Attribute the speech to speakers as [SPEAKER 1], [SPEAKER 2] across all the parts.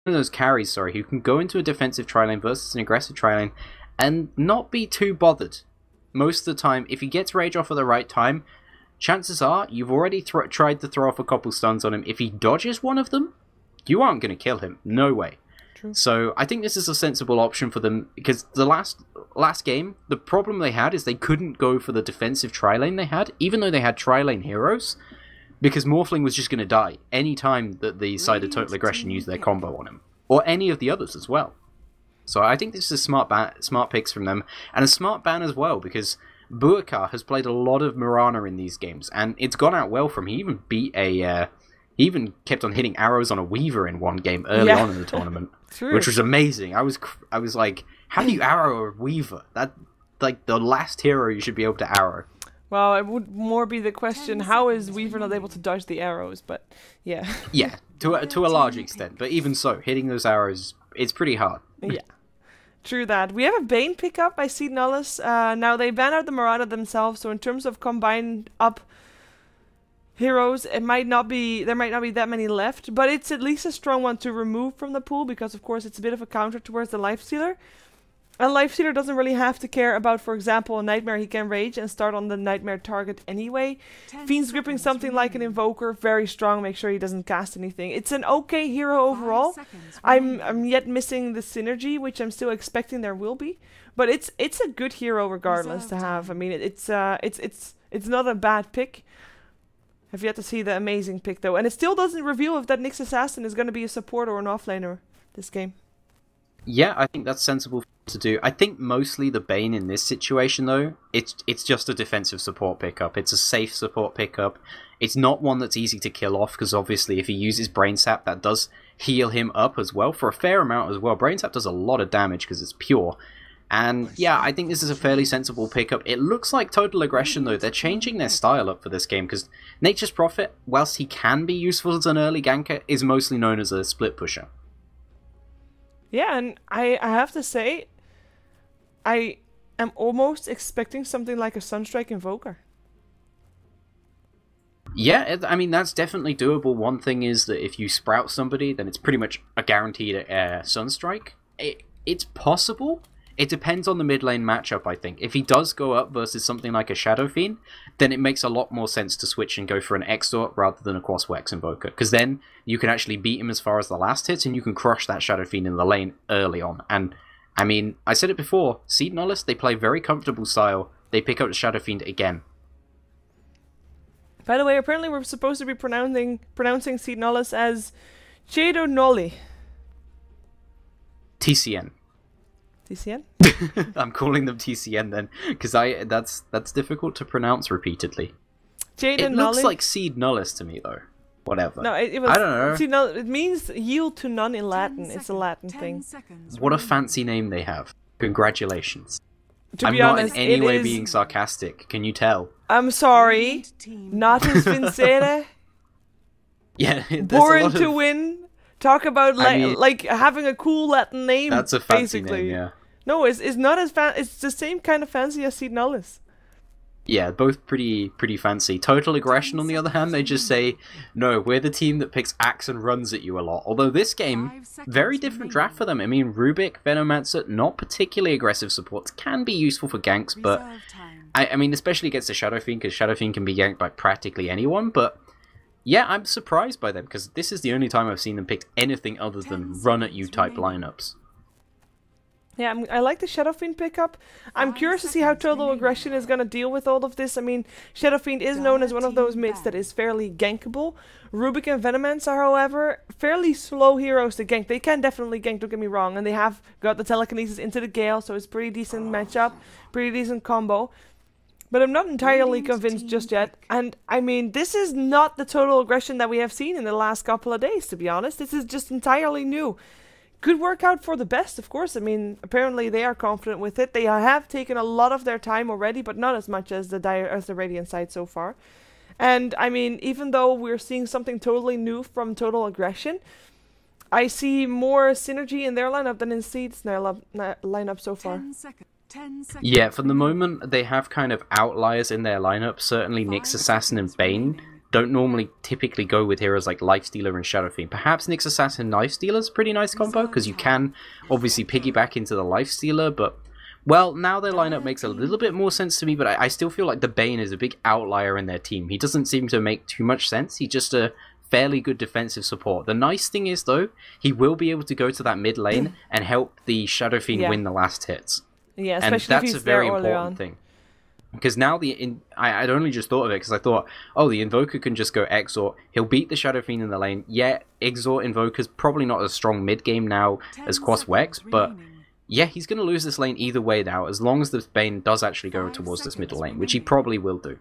[SPEAKER 1] of those carries, sorry, who can go into a defensive tri lane versus an aggressive tri lane and not be too bothered. Most of the time, if he gets rage off at the right time, chances are you've already tried to throw off a couple stuns on him. If he dodges one of them, you aren't going to kill him. No way.
[SPEAKER 2] True.
[SPEAKER 1] So I think this is a sensible option for them, because the last game, the problem they had is they couldn't go for the defensive tri lane they had, even though they had tri lane heroes, because Morphling was just going to die any time that the side of Total Aggression used their combo on him, or any of the others as well. So I think this is smart picks from them, and a smart ban as well, because Buakar has played a lot of Mirana in these games, and it's gone out well for him. He even beat he even kept on hitting arrows on a Weaver in one game early on in the tournament, which was amazing. I was like, how do you arrow a Weaver? That, like, the last hero you should be able to arrow.
[SPEAKER 2] Well, it would more be the question, how is Weaver not able to dodge the arrows? But yeah.
[SPEAKER 1] Yeah, to a large extent, but even so, hitting those arrows, it's pretty hard.
[SPEAKER 2] Yeah. True that. We have a Bane pickup by Seed Nullus. Now, they ban out the Marauder themselves, so in terms of combined up heroes, there might not be that many left, but it's at least a strong one to remove from the pool, because of course it's a bit of a counter towards the Lifestealer. A Lifestealer doesn't really have to care about, for example, a Nightmare. He can rage and start on the Nightmare target anyway. Fiend's gripping something like an Invoker, very strong, make sure he doesn't cast anything. It's an okay hero overall. I'm yet missing the synergy, which I'm still expecting there will be. But it's a good hero regardless to have. I mean, it's not a bad pick. I've yet to see the amazing pick though. And it still doesn't reveal if that Nyx Assassin is going to be a support or an offlaner this game.
[SPEAKER 1] Yeah, I think that's sensible to do. I think mostly the Bane in this situation, though, it's just a defensive support pickup. It's a safe support pickup. It's not one that's easy to kill off, because obviously if he uses Brain Sap, that does heal him up as well, for a fair amount as well. Brain Sap does a lot of damage because it's pure. And yeah, I think this is a fairly sensible pickup. It looks like Total Aggression, though, they're changing their style up for this game, because Nature's Prophet, whilst he can be useful as an early ganker, is mostly known as a split pusher.
[SPEAKER 2] Yeah, and I have to say, I am almost expecting something like a Sunstrike Invoker.
[SPEAKER 1] Yeah, I mean, that's definitely doable. One thing is that if you sprout somebody, then it's pretty much a guaranteed Sunstrike. It's possible. It depends on the mid lane matchup, I think. If he does go up versus something like a Shadow Fiend, then it makes a lot more sense to switch and go for an Exort rather than a Crosswex Invoker, because then you can actually beat him as far as the last hit, and you can crush that Shadow Fiend in the lane early on. And, I mean, I said it before, Seed Nullus, they play very comfortable style. They pick up the Shadow Fiend again.
[SPEAKER 2] By the way, apparently we're supposed to be pronouncing Seed Nullus as Chedo Nolly.
[SPEAKER 1] TCN.
[SPEAKER 2] TCN?
[SPEAKER 1] I'm calling them TCN then, because that's difficult to pronounce repeatedly. It looks like Seed Nullus to me, though. Whatever.
[SPEAKER 2] No, it was,
[SPEAKER 1] I don't know.
[SPEAKER 2] It means yield to none in Latin. It's a Latin thing.
[SPEAKER 1] What a fancy name they have. Congratulations.
[SPEAKER 2] To be honest,
[SPEAKER 1] not in any way being sarcastic. Can you tell?
[SPEAKER 2] I'm sorry. Natus vincere.
[SPEAKER 1] Yeah,
[SPEAKER 2] Born to win. Talk about like having a cool Latin name.
[SPEAKER 1] That's a fancy
[SPEAKER 2] basically.
[SPEAKER 1] name, yeah.
[SPEAKER 2] No, it's not as it's the same kind of fancy as Seed Nullus.
[SPEAKER 1] Yeah, both pretty fancy. Total Aggression, on the other hand, they just say, no, we're the team that picks Axe and runs at you a lot. Although this game, very different draft for them. I mean, Rubik, Venomancer, not particularly aggressive supports, can be useful for ganks, but I mean, especially against the Shadow Fiend, because Shadow Fiend can be ganked by practically anyone, but yeah, I'm surprised by them, because this is the only time I've seen them pick anything other than run-at-you type lineups.
[SPEAKER 2] Yeah, I like the Shadow Fiend pickup. I'm curious to see how Total Aggression is going to deal with all of this. I mean, Shadow Fiend is known as one of those mids that is fairly gankable. Rubik and Venomance are, however, fairly slow heroes to gank. They can definitely gank, don't get me wrong, and they have got the telekinesis into the Gale, so it's pretty decent matchup, pretty decent combo. But I'm not entirely convinced just yet. And, I mean, this is not the Total Aggression that we have seen in the last couple of days, to be honest. This is just entirely new. Could work out for the best, of course. I mean, apparently they are confident with it. They have taken a lot of their time already, but not as much as the Radiant side so far. And, I mean, even though we're seeing something totally new from Total Aggression, I see more synergy in their lineup than in Seed's lineup so far.
[SPEAKER 3] 10 seconds.
[SPEAKER 1] Yeah, for the moment, they have kind of outliers in their lineup. Certainly Nyx Assassin and Bane don't normally typically go with heroes like Lifestealer and Shadow Fiend. Perhaps Nyx Assassin Lifestealer is a pretty nice combo, because you can obviously piggyback into the Lifestealer, but, well, now their lineup makes a little bit more sense to me, but I still feel like the Bane is a big outlier in their team. He doesn't seem to make too much sense. He's just a fairly good defensive support. The nice thing is, though, he will be able to go to that mid lane and help the Shadow Fiend win the last hits.
[SPEAKER 2] Yeah, especially
[SPEAKER 1] and that's
[SPEAKER 2] if he's
[SPEAKER 1] a very
[SPEAKER 2] there early
[SPEAKER 1] important
[SPEAKER 2] on.
[SPEAKER 1] thing. Because now I'd only just thought of it because I thought, oh, the Invoker can just go Exort. He'll beat the Shadow Fiend in the lane. Yeah, Exort Invoker's probably not as strong mid game now as Quas Wex, but yeah, he's going to lose this lane either way now, as long as the Bane does actually go towards this middle lane, which he probably will do.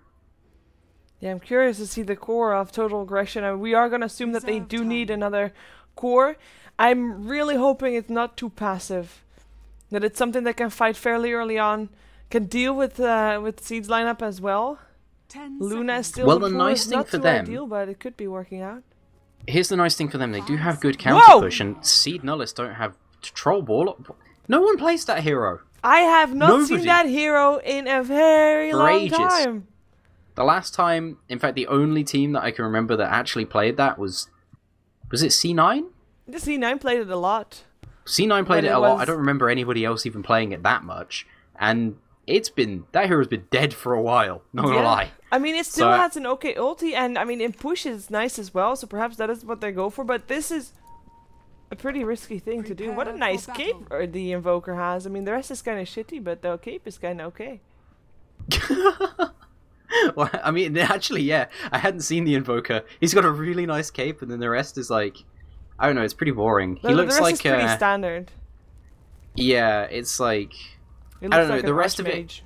[SPEAKER 2] Yeah, I'm curious to see the core of Total Aggression, and we are going to assume that they do need another core. I'm really hoping it's not too passive, that it's something that can fight fairly early on, can deal with Seed's lineup as well. Luna is still
[SPEAKER 1] the nice thing for them,
[SPEAKER 2] ideal, but it could be working out.
[SPEAKER 1] Here's the nice thing for them: they do have good counter push, and Seed Nullis don't have Troll Ball. No one plays that hero.
[SPEAKER 2] I have not seen that hero in a very long time.
[SPEAKER 1] The last time, in fact, the only team that I can remember that actually played that was it C9?
[SPEAKER 2] The C9 played it a lot.
[SPEAKER 1] C9 played it a lot. I don't remember anybody else even playing it that much, and that hero's been dead for a while, not gonna lie.
[SPEAKER 2] I mean, it still has an okay ulti, and I mean, in push is nice as well, so perhaps that is what they go for, but this is a pretty risky thing to do. What a nice cape the Invoker has. I mean, the rest is kind of shitty, but the cape is kind of okay.
[SPEAKER 1] Well, I mean, actually, yeah, I hadn't seen the Invoker. He's got a really nice cape, and then the rest is like, I don't know, it's pretty boring. He looks
[SPEAKER 2] the rest
[SPEAKER 1] like
[SPEAKER 2] is pretty standard.
[SPEAKER 1] Yeah, it's like,
[SPEAKER 2] I don't know,
[SPEAKER 1] the rest of it.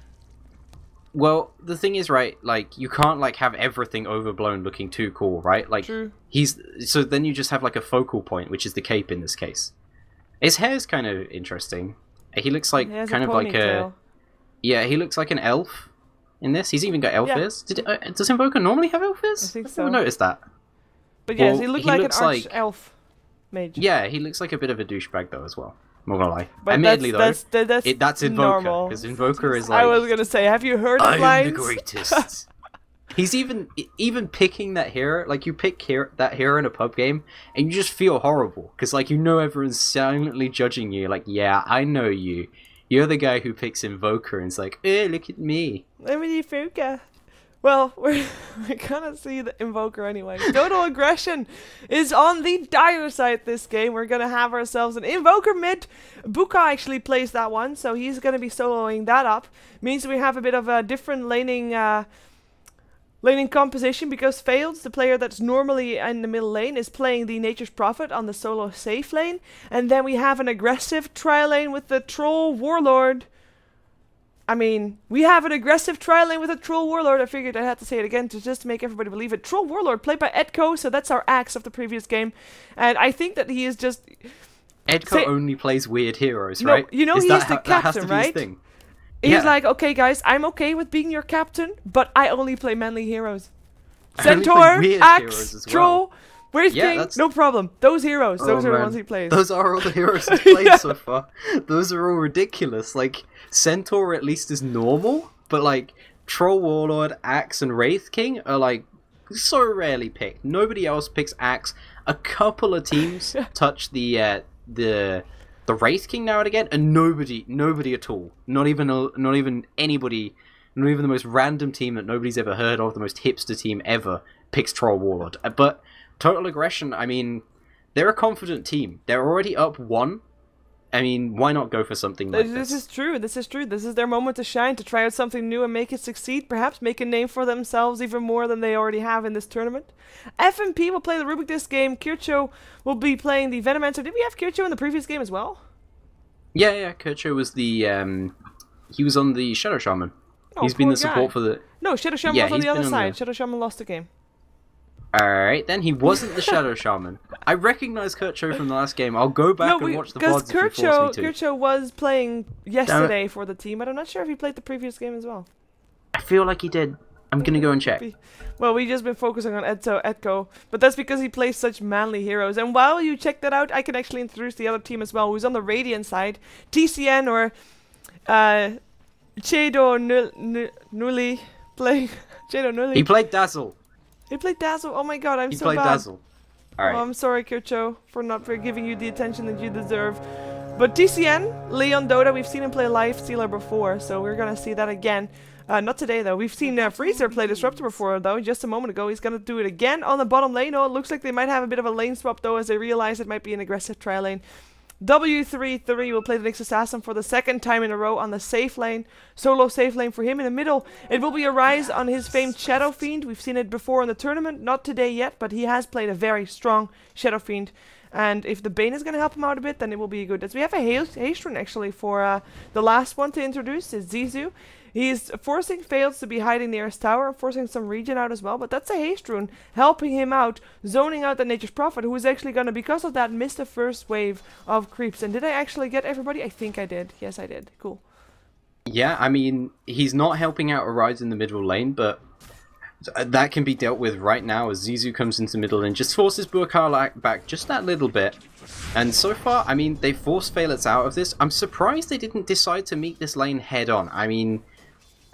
[SPEAKER 1] Well, the thing is, right, like, you can't, like, have everything overblown looking too cool, right? Like, so then you just have, like, a focal point, which is the cape in this case. His hair's kind of interesting. He looks like, kind of like a... Yeah, he looks like an elf in this. He's even got elf ears. Does Invoker normally have elf ears?
[SPEAKER 2] I think
[SPEAKER 1] I've never noticed that.
[SPEAKER 2] But yes, he looks like an arch-elf mage.
[SPEAKER 1] Yeah, he looks like a bit of a douchebag, though, as well. I'm not gonna lie.
[SPEAKER 2] But
[SPEAKER 1] admittedly, that's
[SPEAKER 2] Invoker.
[SPEAKER 1] Because Invoker is like...
[SPEAKER 2] I was gonna say, have you heard the lines?
[SPEAKER 1] I am the greatest. He's even picking that hero, like, you pick that hero in a pub game, and you just feel horrible. Because, like, you know everyone's silently judging you. Like, yeah, I know you. You're the guy who picks Invoker, and it's like, look at me.
[SPEAKER 2] I'm an Invoker. Well, we're gonna see the Invoker anyway. Total Aggression is on the dire side this game. We're gonna have ourselves an Invoker mid. Buka actually plays that one, so he's gonna be soloing that up. Means we have a bit of a different laning composition, because Fails, the player that's normally in the middle lane, is playing the Nature's Prophet on the solo safe lane. And then we have an aggressive tri lane with the Troll Warlord. I mean, we have an aggressive tri lane with a Troll Warlord. I figured I had to say it again just to make everybody believe it. Troll Warlord played by Edco, so that's our axe of the previous game. And I think that he is just...
[SPEAKER 1] Edco only plays weird heroes, right?
[SPEAKER 2] You know, he's the captain, right? He's like, okay, guys, I'm okay with being your captain, but I only play manly heroes. Centaur, Axe, Troll, Wraith King, no problem. Those heroes, those are the ones he plays.
[SPEAKER 1] Those are all the heroes he's played so far. Those are all ridiculous. Like, Centaur at least is normal, but like, Troll, Warlord, Axe, and Wraith King are like, so rarely picked. Nobody else picks Axe. A couple of teams touch the Wraith King now and again, and nobody at all. Not even anybody, not even the most random team that nobody's ever heard of, the most hipster team ever, picks Troll Warlord. But Total Aggression, I mean, they're a confident team. They're already up 1. I mean, why not go for something like this?
[SPEAKER 2] This is true. This is their moment to shine, to try out something new and make it succeed. Perhaps make a name for themselves even more than they already have in this tournament. FMP will play the Rubik this game. Kircho will be playing the Venomancer. Did we have Kircho in the previous game as well?
[SPEAKER 1] Yeah. Kircho was the he was on the Shadow Shaman. He's been the support for the...
[SPEAKER 2] No, Shadow Shaman was on the other side. Shadow Shaman lost the game.
[SPEAKER 1] Alright, then he wasn't the Shadow Shaman. I recognize Kircho from the last game. I'll go back and watch the VODs if you force me to.
[SPEAKER 2] Kircho was playing yesterday for the team, but I'm not sure if he played the previous game as well.
[SPEAKER 1] I feel like he did. I'm gonna go and check.
[SPEAKER 2] Well, we've just been focusing on Edco, but that's because he plays such manly heroes. And while you check that out, I can actually introduce the other team as well, who's on the Radiant side. TCN, or Chedo Nulli playing... Chedo Nulli.
[SPEAKER 1] He played Dazzle.
[SPEAKER 2] He played Dazzle. Oh my god, I'm
[SPEAKER 1] He
[SPEAKER 2] so
[SPEAKER 1] played
[SPEAKER 2] bad.
[SPEAKER 1] Dazzle. Alright.
[SPEAKER 2] Oh, I'm sorry, Kircho, for not giving you the attention that you deserve. But TCN, Leon Dota, we've seen him play Life Stealer before, so we're gonna see that again. Not today, though. We've seen Freezer play Disruptor before, though, just a moment ago. He's gonna do it again on the bottom lane. Oh, it looks like they might have a bit of a lane swap, though, as they realize it might be an aggressive tri lane. W33 will play the Nyx Assassin for the second time in a row on the safe lane. Solo safe lane for him. In the middle, it will be a Rise on his famed Shadow Fiend. We've seen it before in the tournament. Not today yet, but he has played a very strong Shadow Fiend. And if the Bane is going to help him out a bit, then it will be good. As we have a haste rune, actually, for the last one to introduce is Zizu. He's forcing Fails to be hiding near his tower, forcing some regen out as well, but that's a haste rune, helping him out, zoning out the Nature's Prophet, who is actually going to, because of that, miss the first wave of creeps. And did I actually get everybody? I think I did. Yes, I did. Cool.
[SPEAKER 1] Yeah, I mean, he's not helping out Arise in the middle lane, but that can be dealt with right now as Zizu comes into middle and just forces Burkar back just that little bit. And so far, I mean, they forced Failets out of this. I'm surprised they didn't decide to meet this lane head on. I mean,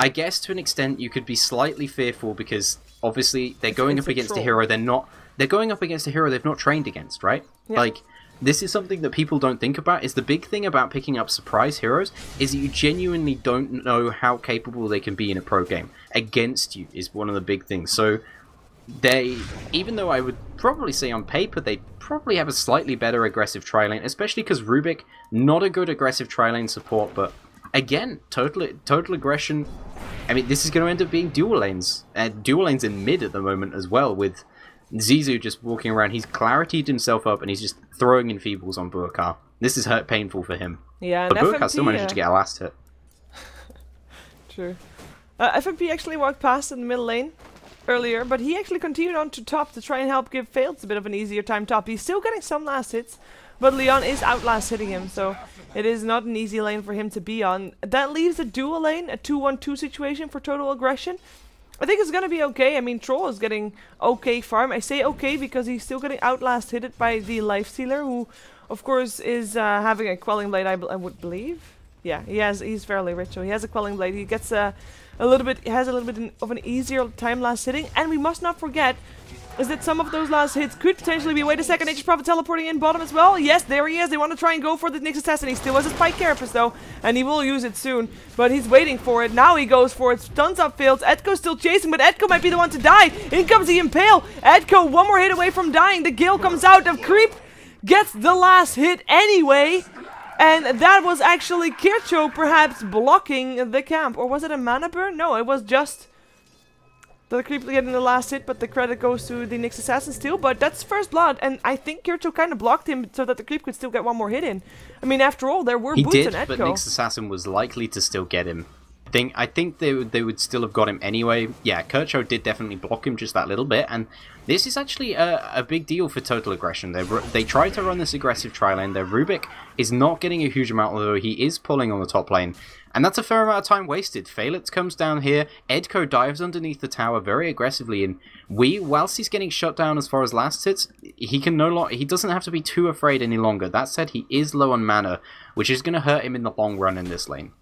[SPEAKER 1] I guess to an extent you could be slightly fearful because obviously they're going up against a hero they're going up against a hero they've not trained against, right? Yeah. Like, this is something that people don't think about. Is the big thing about picking up surprise heroes is that you genuinely don't know how capable they can be in a pro game. Against you is one of the big things. So they, even though I would probably say on paper they probably have a slightly better aggressive tri-lane, especially because Rubik, not a good aggressive tri-lane support, but again, total aggression. I mean, this is going to end up being dual lanes. Dual lanes in mid at the moment as well, with Zizu just walking around. He's clarityed himself up and he's just throwing enfeebles on Burkar. This is painful for him.
[SPEAKER 2] Yeah,
[SPEAKER 1] but
[SPEAKER 2] and
[SPEAKER 1] Burkar
[SPEAKER 2] FMP,
[SPEAKER 1] still managed to get a last hit.
[SPEAKER 2] True. FMP actually walked past in the middle lane earlier, but he actually continued on to top to try and help give Fails a bit of an easier time top. He's still getting some last hits, but Leon is outlast hitting him, so it is not an easy lane for him to be on. That leaves a dual lane, a 2-1-2 situation for Total Aggression. I think it's gonna be okay. I mean, Troll is getting okay farm. I say okay because he's still getting outlast hitted by the Life Stealer, who, of course, is having a Quelling Blade, I would believe. Yeah, he's fairly rich, so he has a Quelling Blade. He gets has a little bit of an easier time last hitting, and we must not forget is that some of those last hits could potentially be, wait a second, Nature's Prophet teleporting in bottom as well. Yes, there he is. They want to try and go for the Nyx Assassin. He still has his Spike Carapace though, and he will use it soon, but he's waiting for it. Now he goes for it. Stuns up Fails. Edko's still chasing, but Edko might be the one to die. In comes the Impale. Edko one more hit away from dying. The Gale comes out of Creep, gets the last hit anyway. And that was actually Kircho perhaps blocking the camp. Or was it a mana burn? No, it was just the Creep getting the last hit, but the credit goes to the Nyx Assassin still. But that's first blood, and I think Kircho kind of blocked him so that the Creep could still get one more hit in. I mean, after all, there were boots in Edko.
[SPEAKER 1] He did, but Nyx Assassin was likely to still get him. I think they would still have got him anyway. Yeah, Kircho did definitely block him just that little bit, and this is actually a big deal for Total Aggression. They tried to run this aggressive tri-lane. Their Rubik is not getting a huge amount, although he is pulling on the top lane. And that's a fair amount of time wasted. Failets comes down here. Edko dives underneath the tower very aggressively, and whilst he's getting shut down as far as last hits, he doesn't have to be too afraid any longer. That said, he is low on mana, which is going to hurt him in the long run in this lane.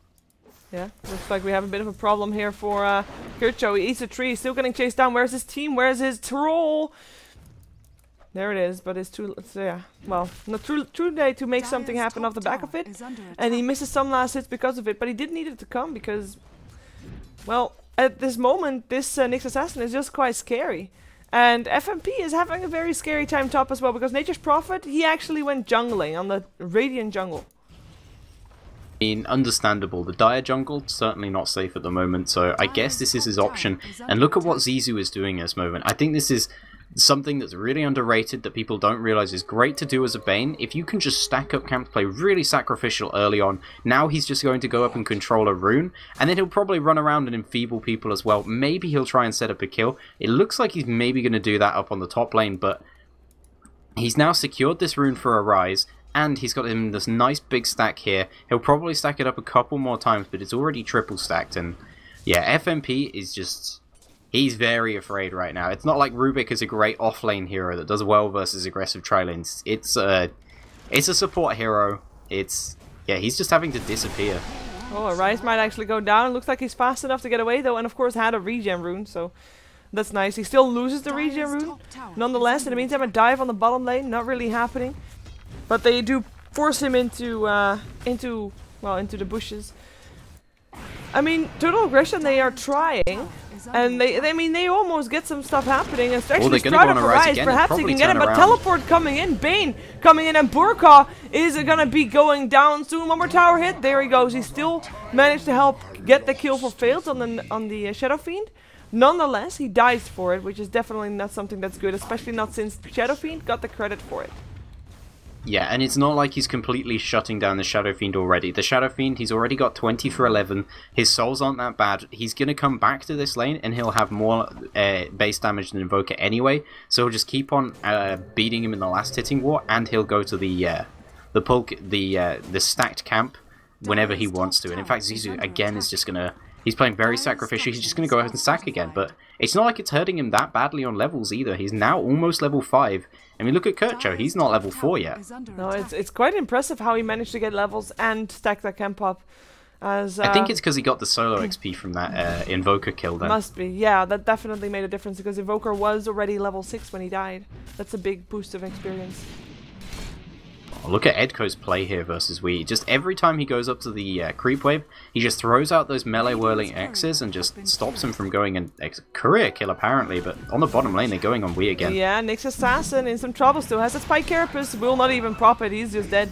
[SPEAKER 2] Yeah, looks like we have a bit of a problem here for Kircho. He eats a tree, still getting chased down. Where's his team? Where's his troll? There it is, but it's too... yeah, well, not too late to make something happen off the back of it. And he misses some last hits because of it, but he did need it to come because... well, at this moment, this Nyx Assassin is just quite scary. And FMP is having a very scary time top as well, because Nature's Prophet, he actually went jungling on the Radiant jungle.
[SPEAKER 1] I mean, understandable. The Dire jungle, certainly not safe at the moment, so I guess this is his option. And look at what Zizu is doing at this moment. I think this is something that's really underrated that people don't realize is great to do as a Bane. If you can just stack up camp play really sacrificial early on, now he's just going to go up and control a rune, and then he'll probably run around and enfeeble people as well. Maybe he'll try and set up a kill. It looks like he's maybe going to do that up on the top lane, but he's now secured this rune for a Rise, and he's got him this nice big stack here. He'll probably stack it up a couple more times, but it's already triple stacked. And yeah, FMP is just... he's very afraid right now. It's not like Rubik is a great off-lane hero that does well versus aggressive tri-lanes. It's a support hero. Yeah, he's just having to disappear.
[SPEAKER 2] Oh, a Rise might actually go down. Looks like he's fast enough to get away, though, and of course had a regen rune, so... That's nice. He still loses the regen rune. Nonetheless, in the meantime, a dive on the bottom lane, not really happening. But they do force him into the bushes. I mean, Total Aggression, they are trying. And they almost get some stuff happening. Especially Sprout up Rise. Perhaps he can get him. But Teleport coming in. Bane coming in. And Burka is going to be going down soon. One more tower hit. There he goes. He still managed to help get the kill for Failed on the Shadow Fiend. Nonetheless, he dies for it, which is definitely not something that's good. Especially not since Shadow Fiend got the credit for it.
[SPEAKER 1] Yeah, and it's not like he's completely shutting down the Shadow Fiend already. The Shadow Fiend, he's already got 20 for 11. His souls aren't that bad. He's going to come back to this lane, and he'll have more base damage than Invoker anyway. So he'll just keep on beating him in the last hitting war, and he'll go to the stacked camp whenever he wants to. And in fact, Zizou, again, is just going to... He's playing very sacrificial. He's just going to go ahead and sack again. But it's not like it's hurting him that badly on levels either. He's now almost level 5. I mean, look at Kurtcho. He's not level 4 yet.
[SPEAKER 2] No, it's quite impressive how he managed to get levels and stack that camp up. As
[SPEAKER 1] I think it's because he got the solo XP from that Invoker kill then.
[SPEAKER 2] Must be. Yeah, that definitely made a difference because Invoker was already level 6 when he died. That's a big boost of experience.
[SPEAKER 1] Look at Edko's play here versus Wii. Just every time he goes up to the creep wave, he just throws out those melee whirling X's and just stops him from going in career kill apparently. But on the bottom lane, they're going on Wii again.
[SPEAKER 2] Yeah, Nyx Assassin in some trouble still. Has a Spike Carapace, will not even prop it. He's just dead.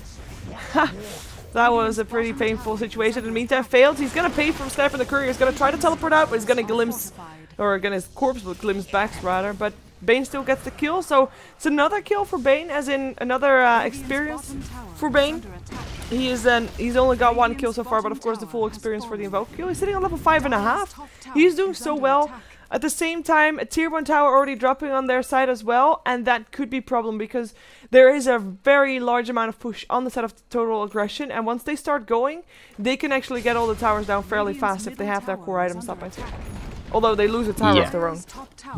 [SPEAKER 2] That was a pretty painful situation. In the meantime, Failed. He's going to pay from Sniper the Courier. He's going to try to teleport out, but he's going to glimpse, or going to corpse with glimpse backs rather. But Bane still gets the kill, so it's another kill for Bane, as in another experience for Bane. He's only got 1 kill so far, but of course the full experience for the Invoke kill. He's sitting on level 5.5. He's doing so well. At the same time, a tier 1 tower already dropping on their side as well, and that could be a problem because there is a very large amount of push on the side of Total Aggression, and once they start going, they can actually get all the towers down fairly fast if they have their core items up, I think. Although they lose a tower of their own.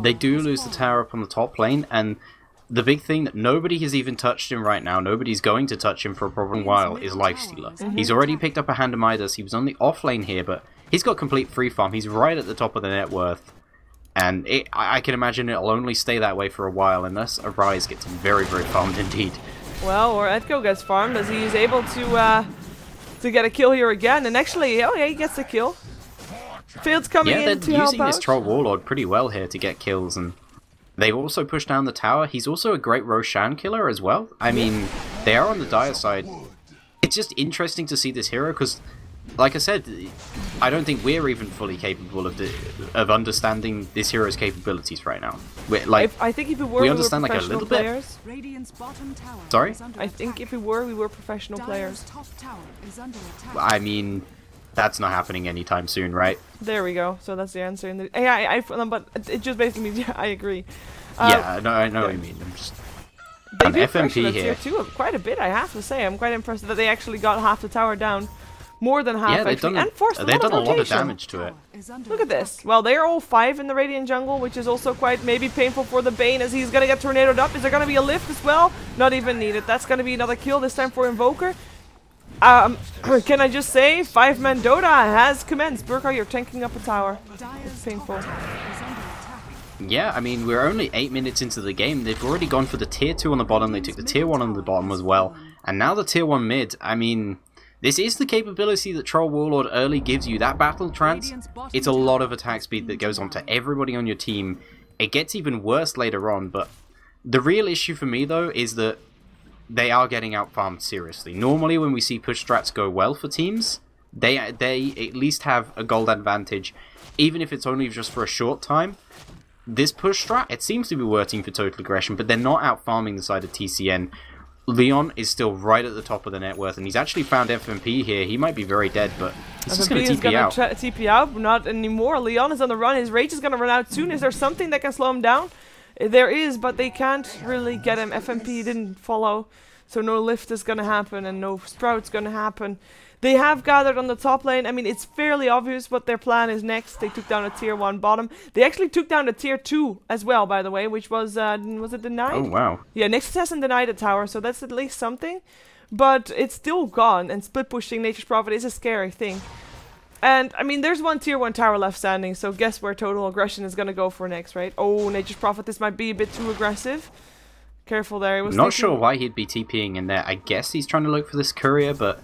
[SPEAKER 1] They do lose the tower up on the top lane, and the big thing that nobody has even touched him right now, nobody's going to touch him for a probably while, is Lifestealer. He's already picked up a Hand of Midas. He was on the off lane here, but he's got complete free farm. He's right at the top of the net worth. And I can imagine it'll only stay that way for a while, unless Arise gets very, very farmed indeed.
[SPEAKER 2] Well, or Edko gets farmed, as he is able to get a kill here again. And actually, oh yeah, he gets the kill. Field's coming in to help out.
[SPEAKER 1] They're using this Troll Warlord pretty well here to get kills, and they also push down the tower. He's also a great Roshan killer as well. I mean, they are on the dire side. It's just interesting to see this hero, because, like I said, I don't think we're even fully capable of understanding this hero's capabilities right now.
[SPEAKER 2] I think if we understand like a little bit.
[SPEAKER 1] Sorry?
[SPEAKER 2] I think if we were professional players.
[SPEAKER 1] I mean, that's not happening anytime soon, right?
[SPEAKER 2] There we go. So that's the answer. But it just basically means, yeah, I agree.
[SPEAKER 1] Yeah, no, I know what you mean. I'm just
[SPEAKER 2] they do
[SPEAKER 1] FMP here.
[SPEAKER 2] Tier 2 quite a bit, I have to say. I'm quite impressed that they actually got half the tower down. More than half, actually. And forced
[SPEAKER 1] they've done a lot of damage to it.
[SPEAKER 2] Look at this. Well, they're all 5 in the Radiant jungle, which is also quite maybe painful for the Bane, as he's going to get tornadoed up. Is there going to be a lift as well? Not even needed. That's going to be another kill, this time for Invoker. Can I just say, 5-man Dota has commenced. Burka, you're tanking up a tower. It's painful.
[SPEAKER 1] Yeah, I mean, we're only 8 minutes into the game. They've already gone for the tier 2 on the bottom. They took the tier 1 on the bottom as well. And now the tier 1 mid. I mean, this is the capability that Troll Warlord early gives you. That battle trance, it's a lot of attack speed that goes on to everybody on your team. It gets even worse later on, but the real issue for me, though, is that they are getting out-farmed seriously. Normally, when we see push strats go well for teams, they at least have a gold advantage, even if it's only just for a short time. This push strat, it seems to be working for Total Aggression, but they're not out-farming the side of TCN. Leon is still right at the top of the net worth, and he's actually found FMP here. He might be very dead, but he's just going to TP out.
[SPEAKER 2] TP out, not anymore. Leon is on the run. His rage is going to run out soon. Is there something that can slow him down? There is, but they can't really get him. FMP didn't follow, so no lift is going to happen, and no sprout's going to happen. They have gathered on the top lane. I mean, it's fairly obvious what their plan is next. They took down a tier 1 bottom. They actually took down a tier 2 as well, by the way, which was it denied?
[SPEAKER 1] Oh, wow.
[SPEAKER 2] Yeah, Nyx Assassin denied a tower, so that's at least something. But it's still gone, and split pushing Nature's Prophet is a scary thing. And, I mean, there's one tier 1 tower left standing, so guess where Total Aggression is going to go for next, right? Oh, Nature's Prophet, this might be a bit too aggressive. Careful there.
[SPEAKER 1] I'm not sure why he'd be TPing in there. I guess he's trying to look for this courier, but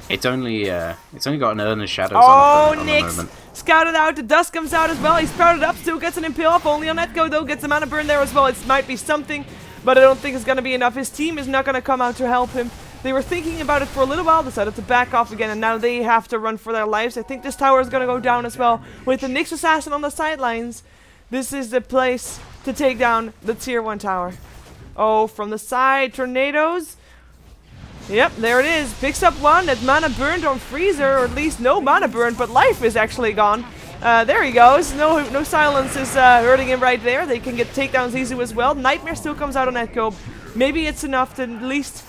[SPEAKER 1] it's only got an Urn of Shadows on the moment.
[SPEAKER 2] Scouted out, the dust comes out as well. He's sprouted up, still gets an impale up, only on Echo though, gets a mana burn there as well. It might be something, but I don't think it's going to be enough. His team is not going to come out to help him. They were thinking about it for a little while, decided to back off again, and now they have to run for their lives. I think this tower is going to go down as well. With the Nyx Assassin on the sidelines, this is the place to take down the tier 1 tower. Oh, from the side, tornadoes. Yep, there it is. Picks up one. That mana burned on Freezer, or at least no mana burned, but life is actually gone. There he goes. No silence is hurting him right there. They can get takedowns easy as well. Nightmare still comes out on Echo. Maybe it's enough to at least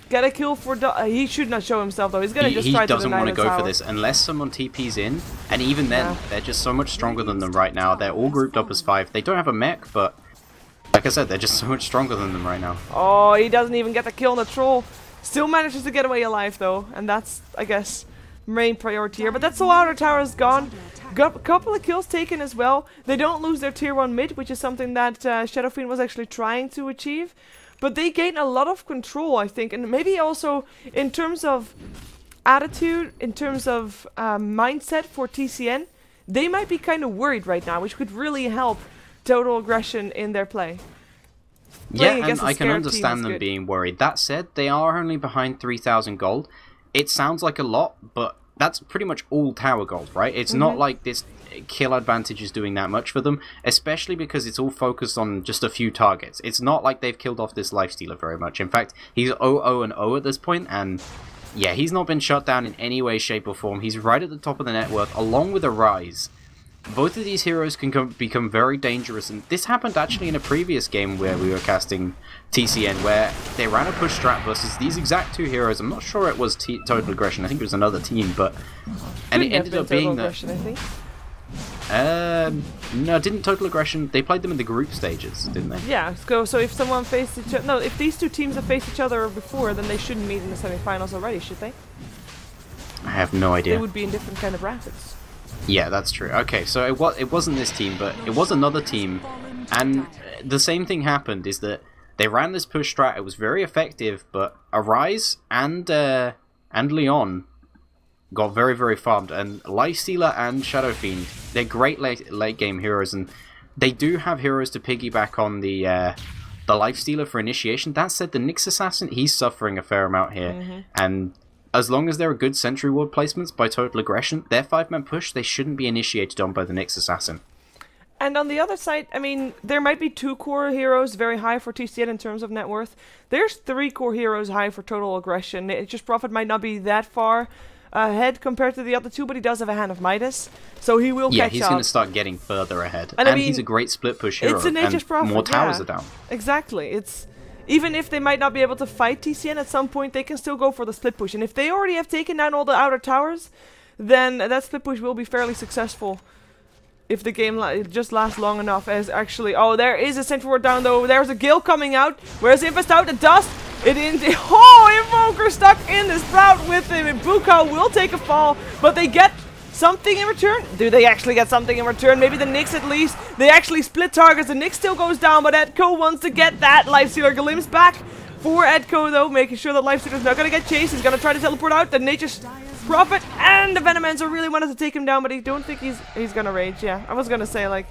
[SPEAKER 2] get a kill for... he should not show himself, though. He's going to just try to deny the tower.
[SPEAKER 1] He doesn't want to go for this unless someone TP's in. And even then, they're just so much stronger than them right now. They're all grouped up as 5. They don't have a mech, but... like I said, they're just so much stronger than them right now.
[SPEAKER 2] Oh, he doesn't even get the kill on the troll. Still manages to get away alive, though. And that's, I guess, main priority here. But that's all outer tower is gone. Got a couple of kills taken as well. They don't lose their tier 1 mid, which is something that Shadow Fiend was actually trying to achieve. But they gain a lot of control, I think. And maybe also in terms of attitude, in terms of mindset for TCN, they might be kind of worried right now, which could really help Total Aggression in their play.
[SPEAKER 1] Yeah, and I can understand them being worried. That said, they are only behind 3,000 gold. It sounds like a lot, but that's pretty much all tower gold, right? It's not like this kill advantage is doing that much for them, especially because it's all focused on just a few targets. It's not like they've killed off this Lifestealer very much. In fact, he's 0-0-0 at this point, and yeah, he's not been shut down in any way, shape, or form. He's right at the top of the net worth, along with a Rise. Both of these heroes can become very dangerous, and this happened actually in a previous game where we were casting TCN, where they ran a push strat versus these exact two heroes. I'm not sure it was Total Aggression, I think it was another team, but... and it ended up being that... no, didn't Total Aggression... they played them in the group stages, didn't they? Yeah,
[SPEAKER 2] so if someone faced each other... no, if these two teams have faced each other before, then they shouldn't meet in the semifinals already, should they?
[SPEAKER 1] I have no idea.
[SPEAKER 2] They would be in different kind of brackets.
[SPEAKER 1] Yeah, that's true. Okay, so it wasn't this team, but it was another team, and the same thing happened, is that they ran this push strat, it was very effective, but Arise and Leon got very, very farmed, and Lifestealer and Shadow Fiend, they're great late game heroes, and they do have heroes to piggyback on the Lifestealer for initiation. That said, the Nyx Assassin, he's suffering a fair amount here, and as long as there are good Sentry Ward placements by Total Aggression, their 5-man push, they shouldn't be initiated on by the Nyx Assassin.
[SPEAKER 2] And on the other side, I mean, there might be 2 core heroes very high for TCN in terms of net worth. There's 3 core heroes high for Total Aggression. Nature's Prophet might not be that far ahead compared to the other 2, but he does have a Hand of Midas, so he will catch up.
[SPEAKER 1] Yeah, he's going to start getting further ahead. And I mean, he's a great split push hero,
[SPEAKER 2] it's a Nature's Prophet,
[SPEAKER 1] more towers are down.
[SPEAKER 2] Exactly, it's... even if they might not be able to fight TCN at some point, they can still go for the split push. And if they already have taken down all the outer towers, then that split push will be fairly successful. If the game just lasts long enough. As actually, oh, there is a Sentry Ward down though. There's a Gale coming out. Where's Infest out? The dust. Invoker stuck in the Sprout with him. And Buka will take a fall, but they get something in return? Do they actually get something in return? Maybe the Nyx at least. They actually split targets. The Nyx still goes down, but Edco wants to get that Lifestealer glimpse back for Edco, though, making sure that Lifestealer's not going to get chased. He's going to try to teleport out. The Nature's Prophet and the Venomancer really wanted to take him down, but I don't think he's going to rage. Yeah, I was going to say, like,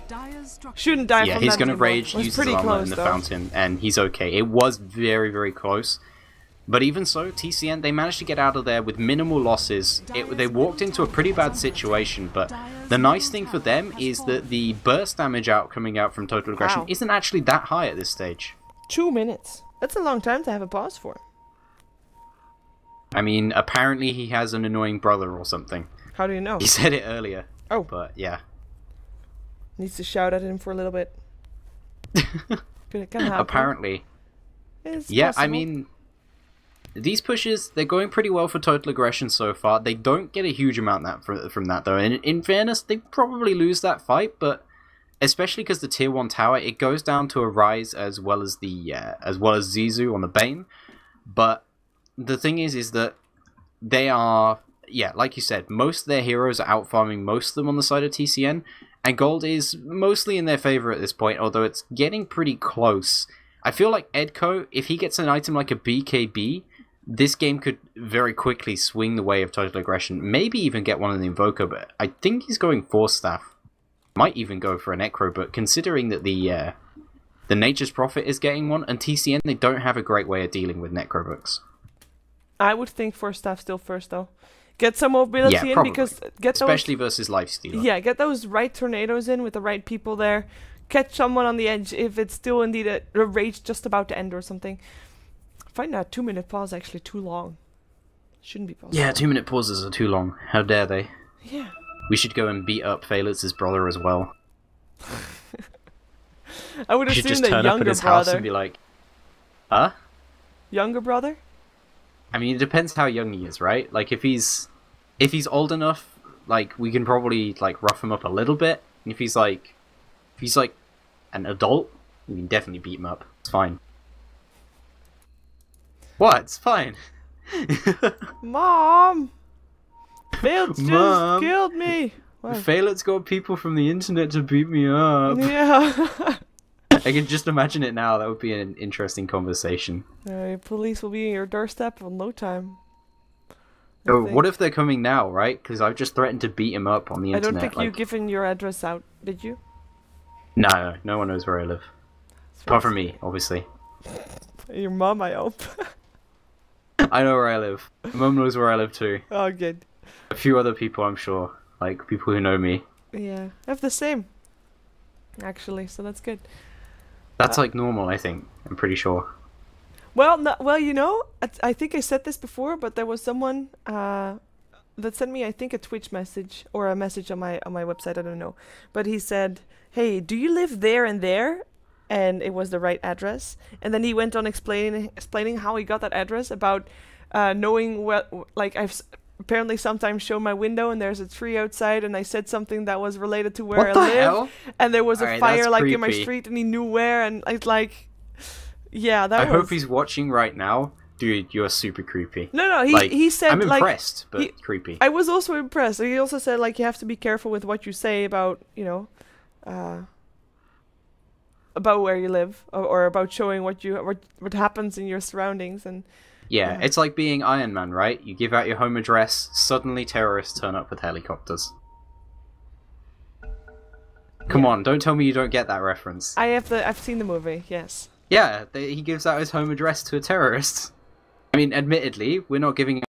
[SPEAKER 2] shouldn't die from that.
[SPEAKER 1] Yeah, he's going to rage, use his armor in the fountain, and he's okay. It was very, very close. But even so, TCN, they managed to get out of there with minimal losses. They walked into a pretty bad situation, but the nice thing for them is that the burst damage coming out from Total Aggression isn't actually that high at this stage.
[SPEAKER 2] 2 minutes. That's a long time to have a pause for.
[SPEAKER 1] I mean, apparently he has an annoying brother or something.
[SPEAKER 2] How do you know?
[SPEAKER 1] He said it earlier.
[SPEAKER 2] Oh.
[SPEAKER 1] But, yeah.
[SPEAKER 2] Needs to shout at him for a little bit. Could happen.
[SPEAKER 1] Apparently.
[SPEAKER 2] It's
[SPEAKER 1] yeah,
[SPEAKER 2] possible.
[SPEAKER 1] I mean... these pushes, they're going pretty well for Total Aggression so far. They don't get a huge amount from that, though. And in fairness, they probably lose that fight, but especially because the Tier 1 tower, it goes down to a Rise as well as Zizu on the Bane. But the thing is that they are... yeah, like you said, most of their heroes are out farming most of them on the side of TCN, and gold is mostly in their favor at this point, although it's getting pretty close. I feel like Edco, if he gets an item like a BKB, this game could very quickly swing the way of Total Aggression, maybe even get one of the Invoker, but I think he's going Force Staff. Might even go for a Necro, but considering that the Nature's Prophet is getting one, and TCN, they don't have a great way of dealing with Necrobooks.
[SPEAKER 2] I would think Force Staff still first, though. Get some mobility in, because
[SPEAKER 1] especially versus Lifestealer.
[SPEAKER 2] Yeah, get those right tornadoes in with the right people there. Catch someone on the edge if it's still indeed a rage just about to end or something. I find that 2-minute pause actually too long. Shouldn't be possible.
[SPEAKER 1] Yeah, 2-minute pauses are too long. How dare they?
[SPEAKER 2] Yeah.
[SPEAKER 1] We should go and beat up Phaelitz's brother as well.
[SPEAKER 2] I would assume
[SPEAKER 1] just
[SPEAKER 2] the
[SPEAKER 1] turn up at
[SPEAKER 2] younger
[SPEAKER 1] his house
[SPEAKER 2] brother.
[SPEAKER 1] and be like, huh?
[SPEAKER 2] Younger brother?
[SPEAKER 1] I mean, it depends how young he is, right? Like, if he's old enough, like, we can probably, like, rough him up a little bit. And if he's like an adult, we can definitely beat him up. It's fine. What? It's fine.
[SPEAKER 2] Mom! Failed just
[SPEAKER 1] Mom,
[SPEAKER 2] killed me! Wow.
[SPEAKER 1] Phaelitz got people from the internet to beat me up.
[SPEAKER 2] Yeah.
[SPEAKER 1] I can just imagine it now. That would be an interesting conversation.
[SPEAKER 2] Police will be in your doorstep in no time.
[SPEAKER 1] Oh, what if they're coming now, right? Because I've just threatened to beat him up on the internet.
[SPEAKER 2] I don't think you've given your address out, did you?
[SPEAKER 1] No, no one knows where I live. Apart from me, obviously.
[SPEAKER 2] Your mom, I hope.
[SPEAKER 1] I know where I live. Mum knows where I live too.
[SPEAKER 2] Oh, good.
[SPEAKER 1] A few other people, I'm sure. Like, people who know me.
[SPEAKER 2] Yeah, I have the same. Actually, so that's good.
[SPEAKER 1] That's like normal, I think. I'm pretty sure.
[SPEAKER 2] Well, no, well, you know, I think I said this before, but there was someone that sent me, I think, a Twitch message or a message on my website. I don't know, but he said, "Hey, do you live there and there?" And it was the right address. And then he went on explaining how he got that address about knowing what, like apparently sometimes show my window and there's a tree outside and I said something that was related to where I live.
[SPEAKER 1] Hell?
[SPEAKER 2] And there was a fire like in my
[SPEAKER 1] creepy.
[SPEAKER 2] street and he knew where, and I like, yeah, that
[SPEAKER 1] I
[SPEAKER 2] was...
[SPEAKER 1] hope he's watching right now. Dude, you're super creepy.
[SPEAKER 2] No, he said,
[SPEAKER 1] I'm
[SPEAKER 2] like...
[SPEAKER 1] impressed, but creepy.
[SPEAKER 2] I was also impressed. He also said, like, you have to be careful with what you say about, you know, about where you live, or about showing what happens in your surroundings. And
[SPEAKER 1] yeah, it's like being Iron Man, right? You give out your home address, suddenly terrorists turn up with helicopters. Come on, don't tell me you don't get that reference.
[SPEAKER 2] I've seen the movie, yes.
[SPEAKER 1] Yeah, he gives out his home address to a terrorist. I mean, admittedly, we're not giving